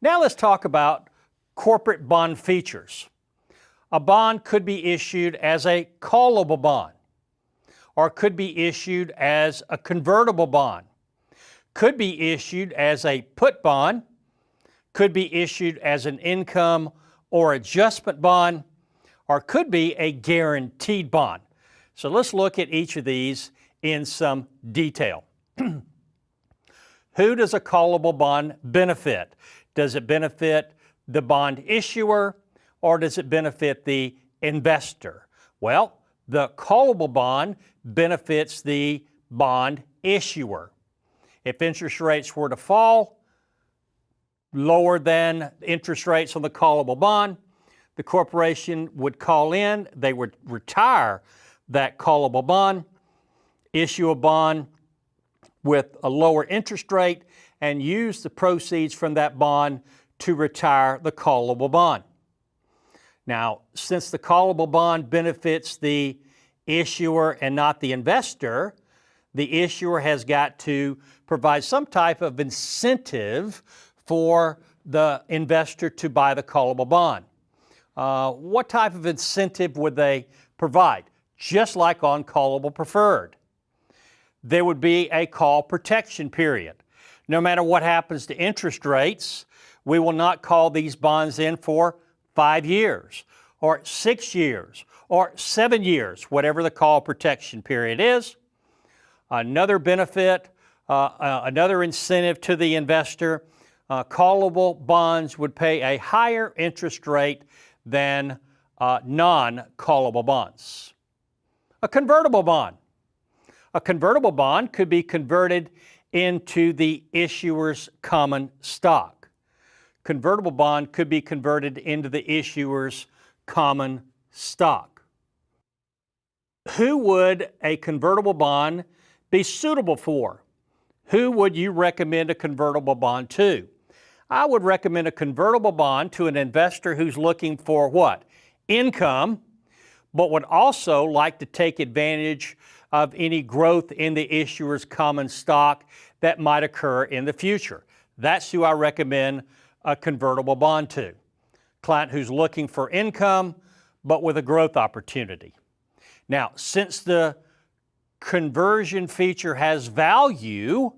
Now let's talk about corporate bond features. A bond could be issued as a callable bond, or could be issued as a convertible bond, could be issued as a put bond, could be issued as an income or adjustment bond, or could be a guaranteed bond. So let's look at each of these in some detail. Who does a callable bond benefit? Does it benefit the bond issuer, or does it benefit the investor? Well, the callable bond benefits the bond issuer. If interest rates were to fall lower than interest rates on the callable bond, the corporation would call in, they would retire that callable bond, issue a bond with a lower interest rate, and use the proceeds from that bond to retire the callable bond. Now, since the callable bond benefits the issuer and not the investor, the issuer has got to provide some type of incentive for the investor to buy the callable bond. What type of incentive would they provide? Just like on callable preferred. There would be a call protection period. No matter what happens to interest rates, we will not call these bonds in for 5 years, or 6 years, or 7 years, whatever the call protection period is. Another benefit, another incentive to the investor, callable bonds would pay a higher interest rate than non-callable bonds. A convertible bond. A convertible bond could be converted into the issuer's common stock. Convertible bond could be converted into the issuer's common stock. Who would a convertible bond be suitable for? Who would you recommend a convertible bond to? I would recommend a convertible bond to an investor who's looking for what? Income, but would also like to take advantage of any growth in the issuer's common stock that might occur in the future. That's who I recommend a convertible bond to. Client who's looking for income, but with a growth opportunity. Now, since the conversion feature has value,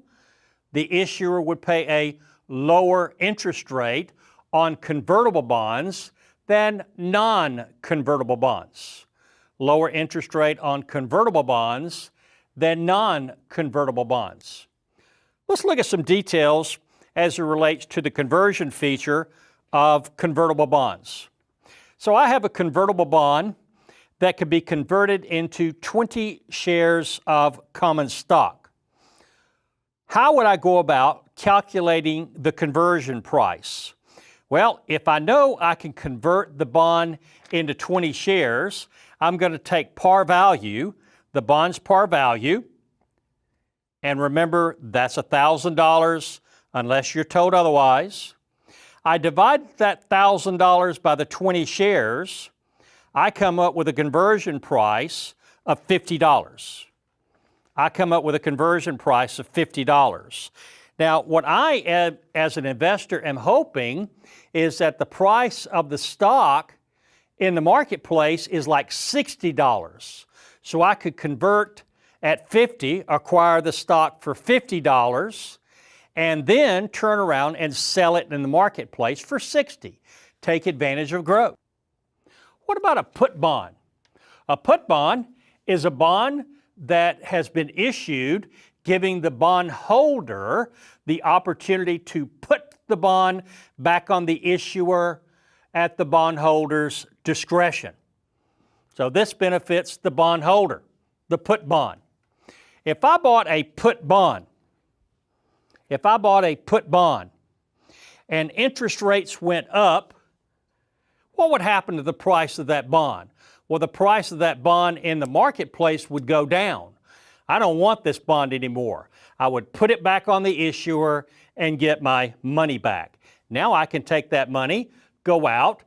the issuer would pay a lower interest rate on convertible bonds than non-convertible bonds. Lower interest rate on convertible bonds than non-convertible bonds. Let's look at some details as it relates to the conversion feature of convertible bonds. So I have a convertible bond that could be converted into 20 shares of common stock. How would I go about calculating the conversion price? Well, if I know I can convert the bond into 20 shares, I'm going to take par value, the bond's par value, and remember that's $1,000 unless you're told otherwise. I divide that $1,000 by the 20 shares, I come up with a conversion price of $50. I come up with a conversion price of $50. Now, what I, as an investor, am hoping is that the price of the stock in the marketplace is like $60. So I could convert at 50, acquire the stock for $50, and then turn around and sell it in the marketplace for $60. Take advantage of growth. What about a put bond? A put bond is a bond that has been issued giving the bondholder the opportunity to put the bond back on the issuer at the bondholder's discretion. So this benefits the bondholder, the put bond. If I bought a put bond, and interest rates went up, what would happen to the price of that bond? Well, the price of that bond in the marketplace would go down. I don't want this bond anymore. I would put it back on the issuer and get my money back. Now I can take that money, go out,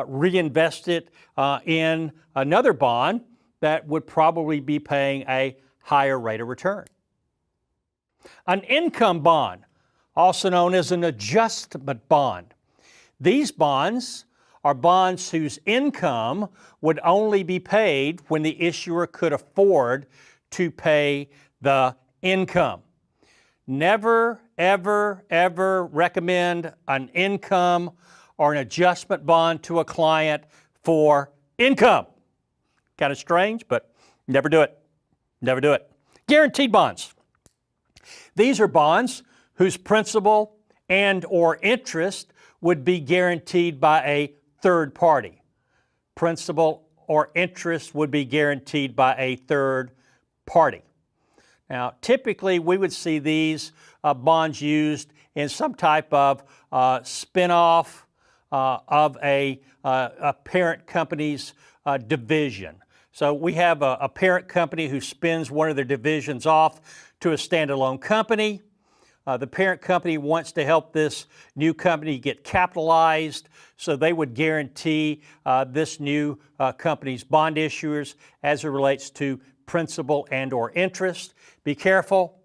reinvest it in another bond that would probably be paying a higher rate of return. An income bond, also known as an adjustment bond. These bonds are bonds whose income would only be paid when the issuer could afford to pay the income. Never, ever, ever recommend an income or an adjustment bond to a client for income. Kind of strange, but never do it. Never do it. Guaranteed bonds. These are bonds whose principal and or interest would be guaranteed by a third party. Principal or interest would be guaranteed by a third party. Now, typically we would see these bonds used in some type of spin-off of a parent company's division. So we have a parent company who spins one of their divisions off to a standalone company. The parent company wants to help this new company get capitalized, so they would guarantee this new company's bond issuers as it relates to principal and or interest. Be careful,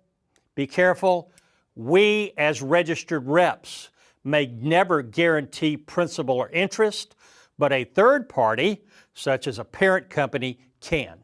be careful. We as registered reps may never guarantee principal or interest, but a third party, such as a parent company, can.